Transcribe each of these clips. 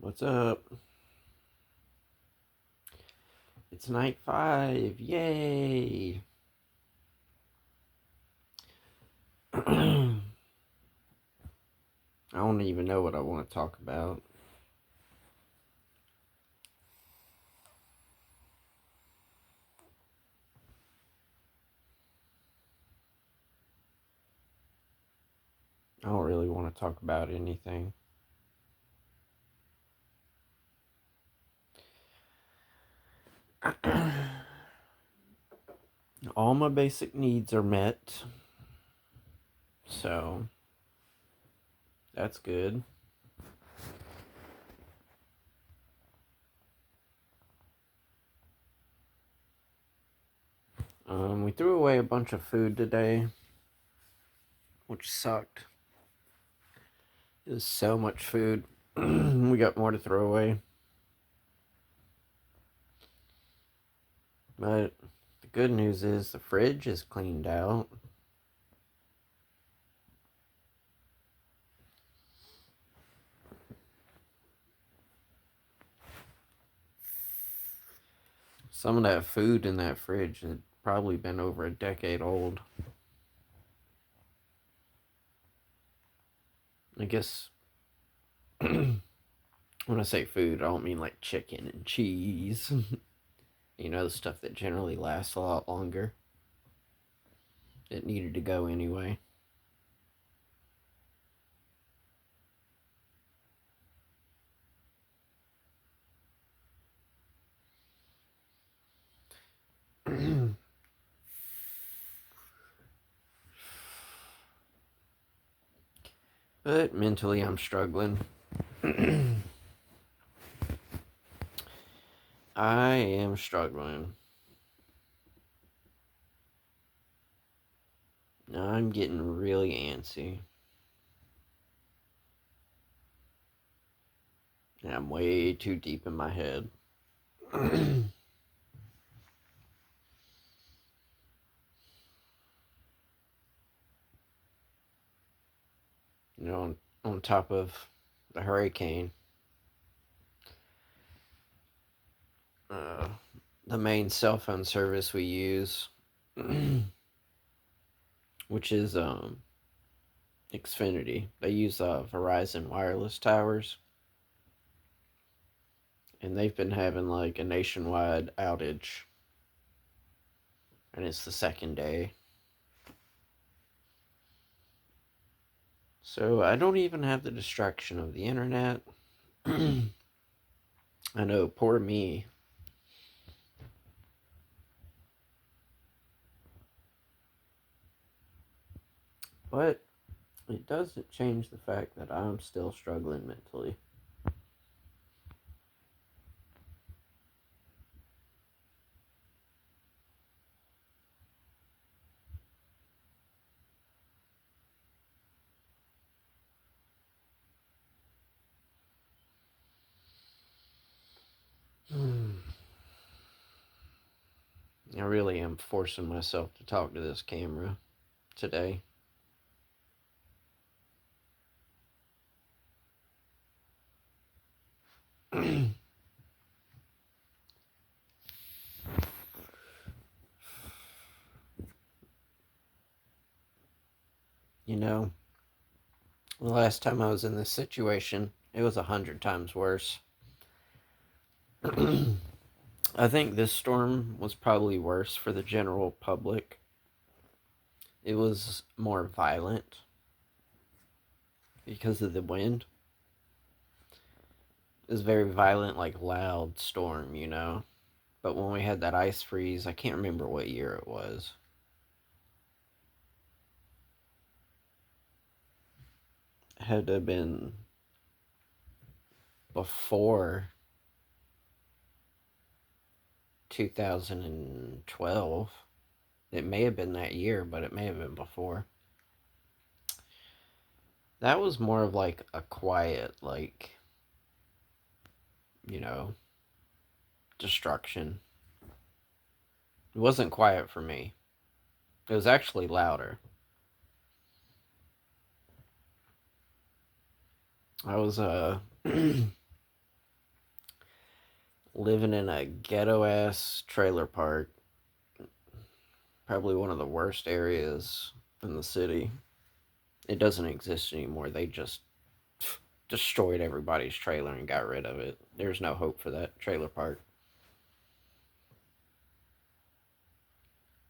What's up? It's night 5. Yay! I don't even know what I want to talk about. I don't really want to talk about anything. All my basic needs are met. So, that's good. We threw away a bunch of food today, which sucked. It was so much food. We got more to throw away. But the good news is the fridge is cleaned out. Some of that food in that fridge had probably been over a decade old. I guess when I say food, I don't mean like chicken and cheese. The stuff that generally lasts a lot longer. It needed to go anyway. But mentally, I'm struggling. I am struggling. I'm getting really antsy. And I'm way too deep in my head. On top of the hurricane, uh, the main cell phone service we use, which is Xfinity. They use Verizon wireless towers, and they've been having like a nationwide outage, and it's the second day. So I don't even have the distraction of the internet. I know, poor me. But it doesn't change the fact that I'm still struggling mentally. I really am forcing myself to talk to this camera today. You know, the last time I was in this situation, it was 100 times worse. I think this storm was probably worse for the general public. It was more violent because of the wind. It was very violent, like loud storm. But when we had that ice freeze, I can't remember what year it was. It had to have been before 2012. It may have been that year, but it may have been before. That was more of like a quiet, like, you know, destruction. It wasn't quiet for me. It was actually louder. I was living in a ghetto ass trailer park, probably one of the worst areas in the city. It doesn't exist anymore. They just destroyed everybody's trailer and got rid of it. There's no hope for that trailer park.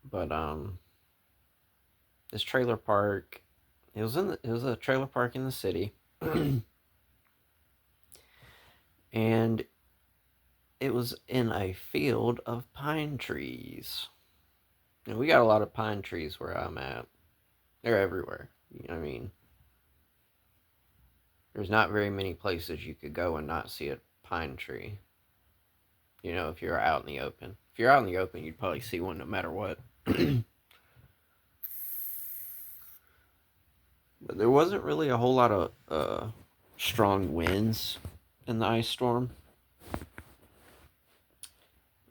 But this trailer park, it was a trailer park in the city, and it was in a field of pine trees. And we got a lot of pine trees where I'm at. They're everywhere. I mean, there's not very many places you could go and not see a pine tree. If you're out in the open. If you're out in the open, you'd probably see one no matter what. But there wasn't really a whole lot of strong winds in the ice storm.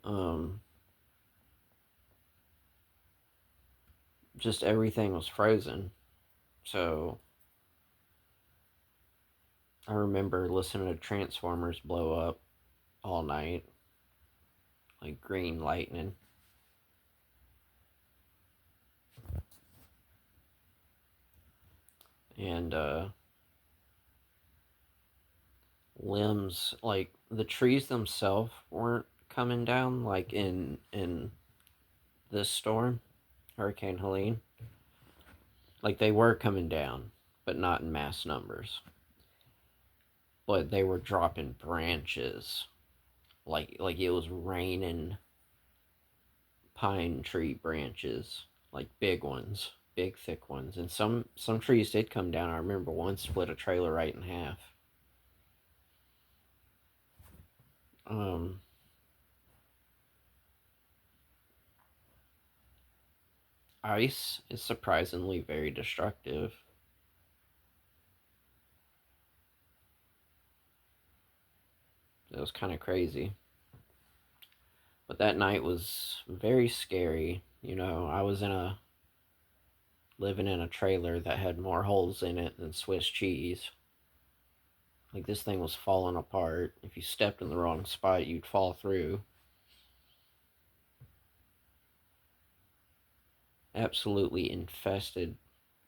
Um, just everything was frozen. So I remember listening to transformers blow up all night, like green lightning. And limbs, like the trees themselves weren't coming down like in this storm, Hurricane Helene. Like they were coming down, but not in mass numbers. But they were dropping branches, like it was raining pine tree branches, like big ones, big thick ones. And some trees did come down. I remember one split a trailer right in half. Um, Ice is surprisingly very destructive. It was kind of crazy. But that night was very scary. I was living in a trailer that had more holes in it than Swiss cheese. Like this thing was falling apart. If you stepped in the wrong spot, you'd fall through. Absolutely infested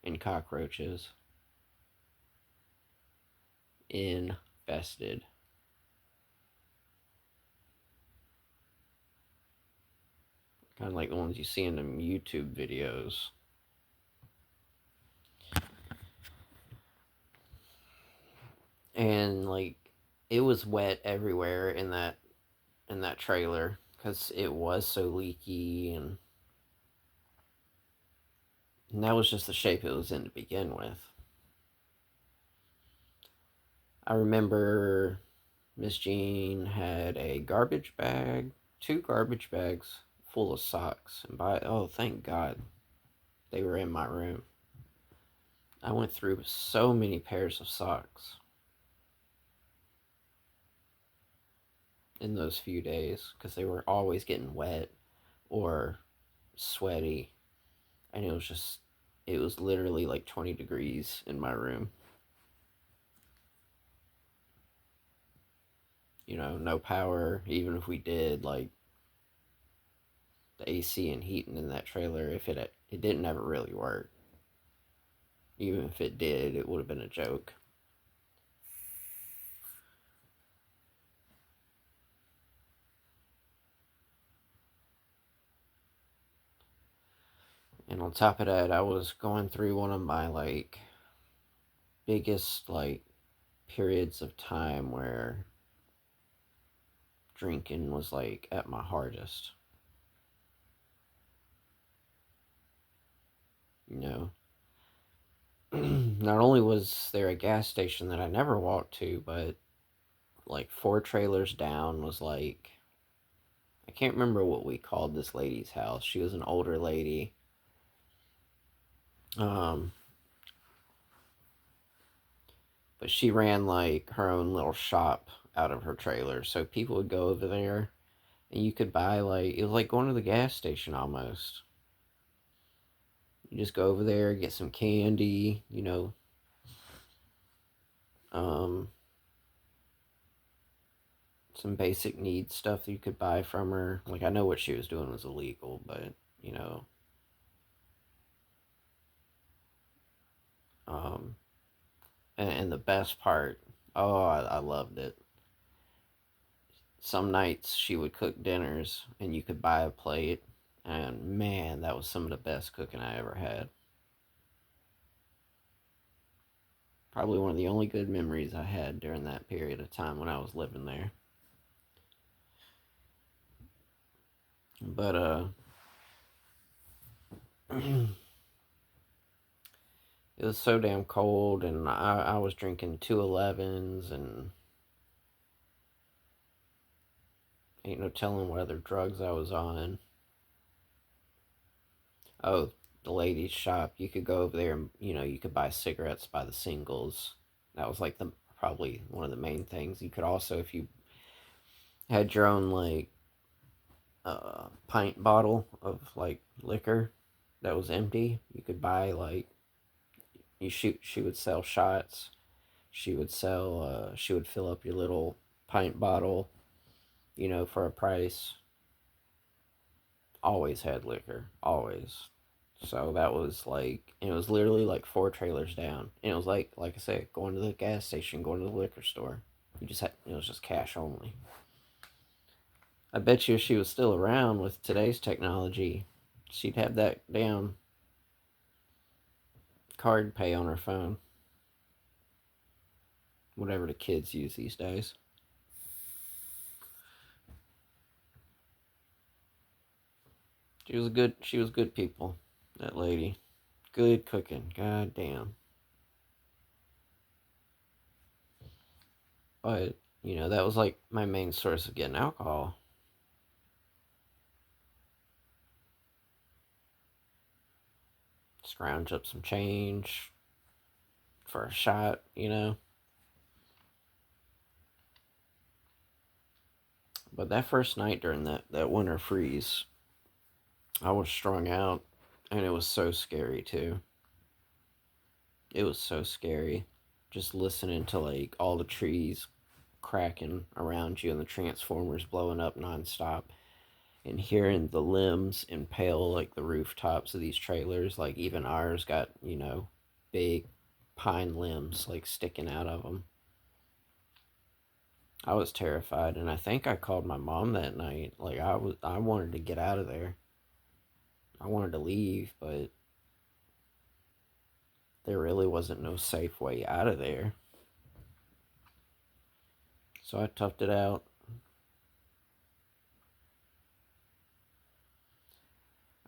in cockroaches. Infested. Kind of like the ones you see in them YouTube videos. And like it was wet everywhere in that trailer because it was so leaky, and that was just the shape it was in to begin with. I remember Miss Jean had a garbage bag, two garbage bags full of socks, and thank God they were in my room. I went through so many pairs of socks in those few days because they were always getting wet or sweaty, and it was literally like 20 degrees in my room. No power. Even if we did, like the AC and heating in that trailer, if it didn't ever really work. Even if it did, it would have been a joke. And on top of that, I was going through one of my like biggest like periods of time where drinking was like at my hardest. You know, not only was there a gas station that I never walked to, but like four trailers down was like, I can't remember what we called this lady's house. She was an older lady. Um, but she ran like her own little shop out of her trailer. So people would go over there and you could buy like, it was like going to the gas station almost. You just go over there, get some candy, um, some basic needs stuff that you could buy from her. Like, I know what she was doing was illegal, but, you know, um, and the best part, oh, I loved it. Some nights she would cook dinners and you could buy a plate, and man, that was some of the best cooking I ever had. Probably one of the only good memories I had during that period of time when I was living there. But it was so damn cold, and I was drinking 211s, and ain't no telling what other drugs I was on. Oh, the ladies' shop. You could go over there and, you could buy cigarettes by the singles. That was like the probably one of the main things. You could also, if you had your own like pint bottle of like liquor that was empty, you could buy like she would sell shots. She would fill up your little pint bottle, for a price. Always had liquor, always. So that was like, and it was literally like four trailers down. And it was like I said, going to the gas station, going to the liquor store. You just had, it was just cash only. I bet you if she was still around with today's technology, she'd have that damn card pay on her phone. Whatever the kids use these days. She was good people, that lady. Good cooking, god damn. But, that was like my main source of getting alcohol. Scrounge up some change for a shot. But that first night during that winter freeze, I was strung out, and it was so scary too. It was so scary. Just listening to like all the trees cracking around you and the transformers blowing up nonstop, and hearing the limbs impale like the rooftops of these trailers. Like even ours got, big pine limbs like sticking out of them. I was terrified, and I think I called my mom that night. Like I wanted to get out of there. I wanted to leave, but there really wasn't no safe way out of there. So I toughed it out.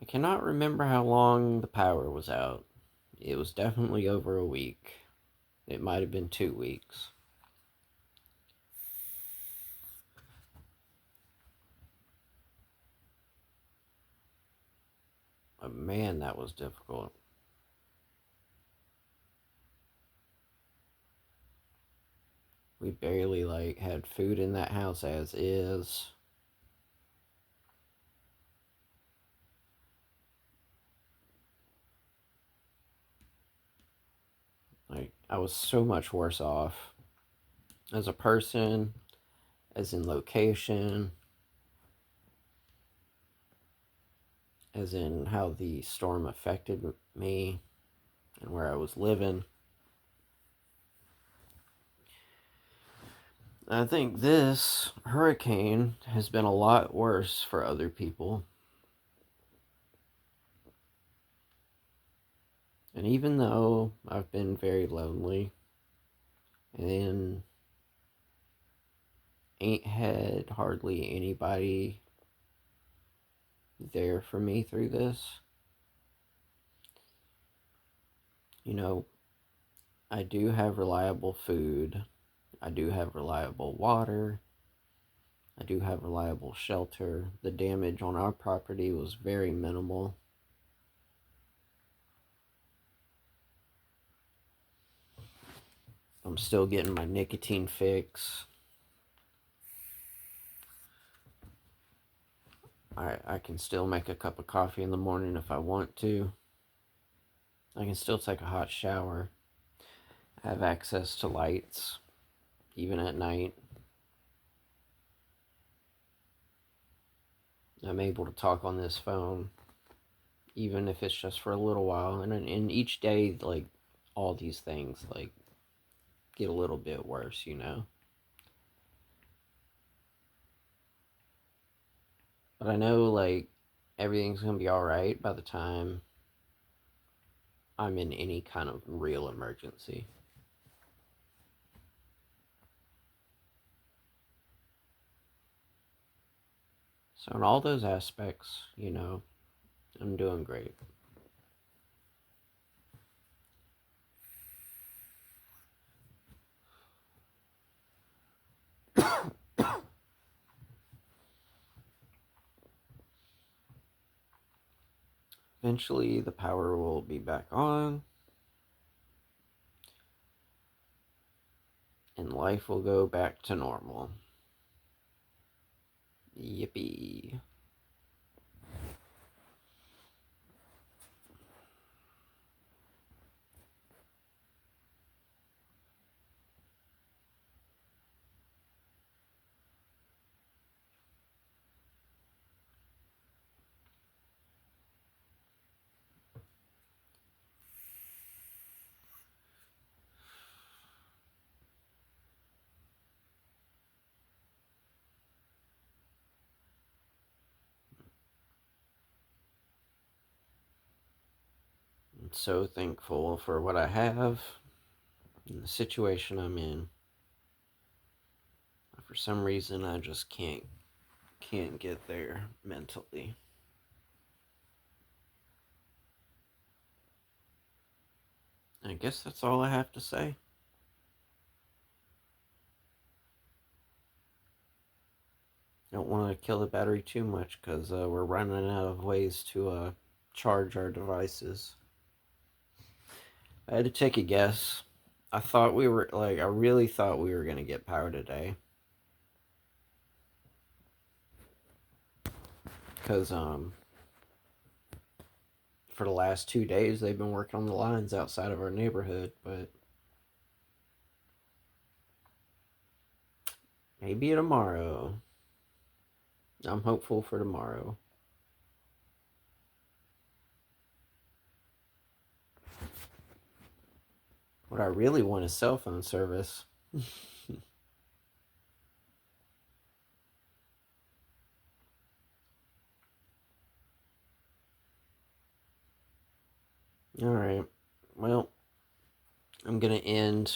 I cannot remember how long the power was out. It was definitely over a week. It might have been 2 weeks. But man, that was difficult. We barely like had food in that house as is. Like I was so much worse off as a person, as in location, as in how the storm affected me and where I was living. I think this hurricane has been a lot worse for other people. And even though I've been very lonely and ain't had hardly anybody there for me through this, you know, I do have reliable food. I do have reliable water. I do have reliable shelter. The damage on our property was very minimal. I'm still getting my nicotine fix. I can still make a cup of coffee in the morning if I want to. I can still take a hot shower. I have access to lights, even at night. I'm able to talk on this phone, even if it's just for a little while. And each day, like, all these things, like, get a little bit worse, you know? But I know, like, everything's gonna be alright by the time I'm in any kind of real emergency. So, in all those aspects, you know, I'm doing great. Eventually, the power will be back on, and life will go back to normal. Yippee. I'm so thankful for what I have and the situation I'm in. For some reason, I just can't get there mentally. I guess that's all I have to say. Don't want to kill the battery too much because we're running out of ways to charge our devices. I had to take a guess. I really thought we were going to get power today. Because, for the last 2 days, they've been working on the lines outside of our neighborhood, but maybe tomorrow. I'm hopeful for tomorrow. What I really want is cell phone service. All right. Well, I'm going to end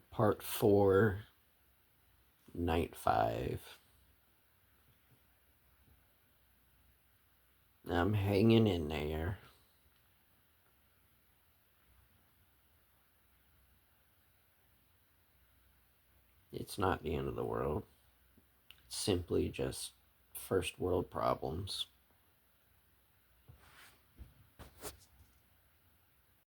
part 4, night 5. I'm hanging in there. It's not the end of the world. It's simply just first world problems.